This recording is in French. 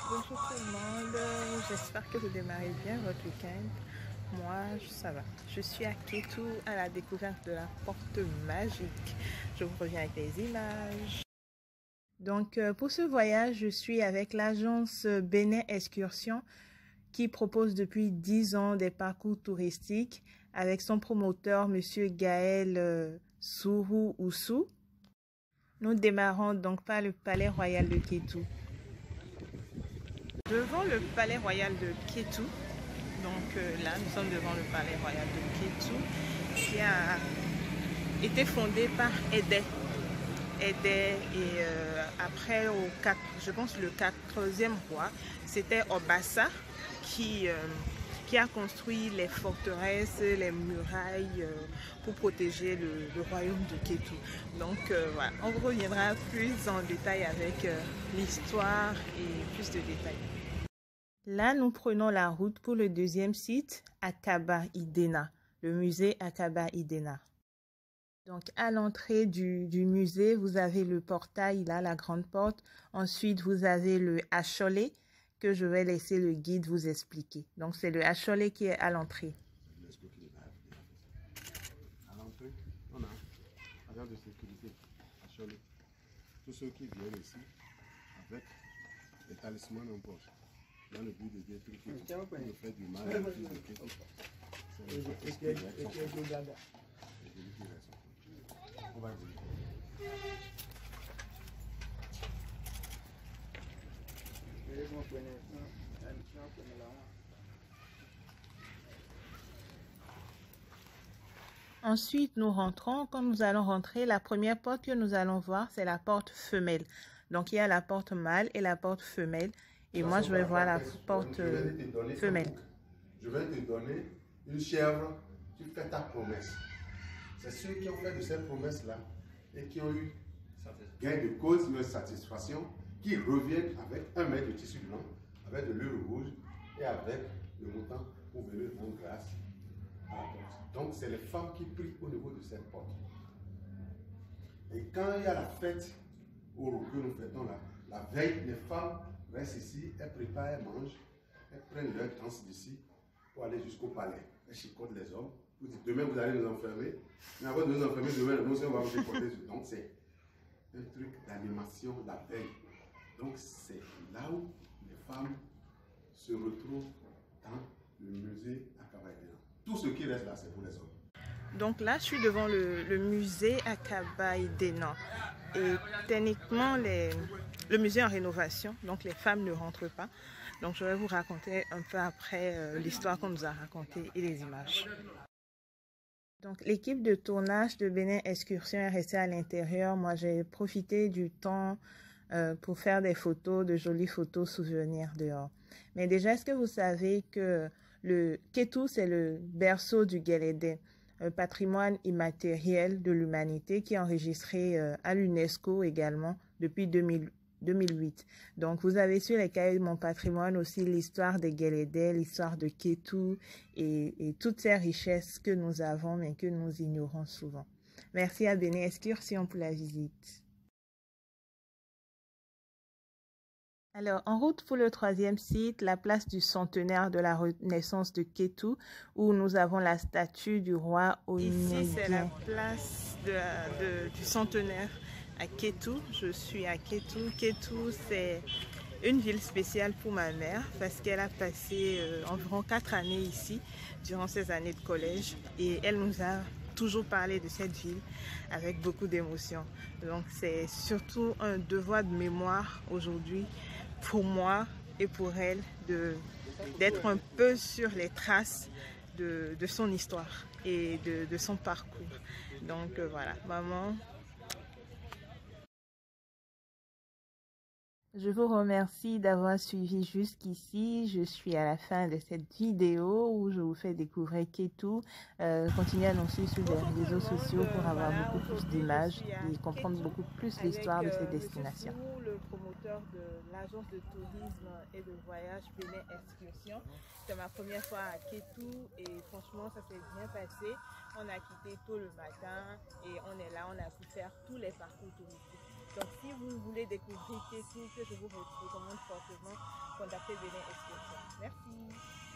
Bonjour tout le monde, j'espère que vous démarrez bien votre week-end. Moi, ça va. Je suis à Kétou à la découverte de la porte magique. Je vous reviens avec les images. Donc, pour ce voyage, je suis avec l'agence Bénin Excursion qui propose depuis 10 ans des parcours touristiques avec son promoteur, Monsieur Gaël Sourou Oussou. Nous démarrons donc par le Palais Royal de Kétou. Devant le Palais Royal de Kétou, donc là nous sommes devant le Palais Royal de Kétou qui a été fondé par Edé et après je pense le 4e roi, c'était Obassa qui a construit les forteresses, les murailles pour protéger le royaume de Kétou. Donc voilà, on reviendra plus en détail avec l'histoire et plus de détails. Là, nous prenons la route pour le deuxième site, Akaba Idena, le musée Akaba Idena. Donc, à l'entrée du musée, vous avez le portail, là, la grande porte. Ensuite, vous avez le Acholé, que je vais laisser le guide vous expliquer. Donc, c'est le Acholé qui est à l'entrée. À l'entrée, on a agent de sécurité, Acholé. Tous ceux qui viennent ici avec des talismans en poche, dans le but de détruire tout, de faire du mal à tous ceux qui on va dire. Ensuite, nous rentrons. Quand nous allons rentrer, la première porte que nous allons voir, c'est la porte femelle. Donc, il y a la porte mâle et la porte femelle. Et moi, je vais voir la porte femelle. Je vais te donner une chèvre, tu fais ta promesse. C'est ceux qui ont fait de cette promesse-là et qui ont eu gain de cause, une satisfaction, qui reviennent avec 1 mètre de tissu blanc, avec de l'euro rouge et avec le montant pour venir en grâce à la porte. Donc, c'est les femmes qui prient au niveau de cette porte. Et quand il y a la fête que nous fêtons là, la veille, les femmes restent ici, elles préparent, elles mangent, elles prennent leur danse d'ici pour aller jusqu'au palais. Elles chicotent les hommes. Vous dites, demain vous allez nous enfermer. Mais avant de nous enfermer, demain nous on va vous chicoter. Donc c'est un truc d'animation la veille. Donc c'est là où les femmes se retrouvent dans le musée Akaba Idena. Tout ce qui reste là, c'est pour les hommes. Donc là, je suis devant le musée Akaba Idena. Et techniquement, le musée est en rénovation, donc les femmes ne rentrent pas. Donc je vais vous raconter un peu après l'histoire qu'on nous a racontée et les images. Donc l'équipe de tournage de Bénin Excursion est restée à l'intérieur. Moi, j'ai profité du temps pour faire des photos, de jolies photos souvenirs dehors. Mais déjà, est-ce que vous savez que le Kétou, c'est le berceau du Guélédé, un patrimoine immatériel de l'humanité qui est enregistré à l'UNESCO également depuis 2008. Donc, vous avez sur les cahiers de mon patrimoine aussi l'histoire des Guélédés, l'histoire de Kétou et toutes ces richesses que nous avons mais que nous ignorons souvent. Merci à Bénin Excursion pour la visite. Alors, en route pour le 3e site, la place du centenaire de la Renaissance de Kétou, où nous avons la statue du roi Onéguien. Ici, c'est la place du centenaire à Kétou. Je suis à Kétou. Kétou, c'est une ville spéciale pour ma mère parce qu'elle a passé environ 4 années ici durant ses années de collège et elle nous a toujours parlé de cette ville avec beaucoup d'émotion. Donc c'est surtout un devoir de mémoire aujourd'hui pour moi et pour elle d'être un peu sur les traces de son histoire et de son parcours. Donc voilà, maman. Je vous remercie d'avoir suivi jusqu'ici. Je suis à la fin de cette vidéo où je vous fais découvrir Kétou. Continuez à nous suivre sur les réseaux sociaux pour avoir beaucoup plus d'images et comprendre beaucoup plus l'histoire de ces destinations. Le promoteur de l'agence de tourisme et de voyage Bénin Excursion. C'est ma première fois à Kétou et franchement ça s'est bien passé. On a quitté tôt le matin et on est là, on a pu faire tous les parcours touristiques. Donc si vous voulez découvrir Kétou, que je vous recommande fortement, contacter Bénin Excursion. Merci.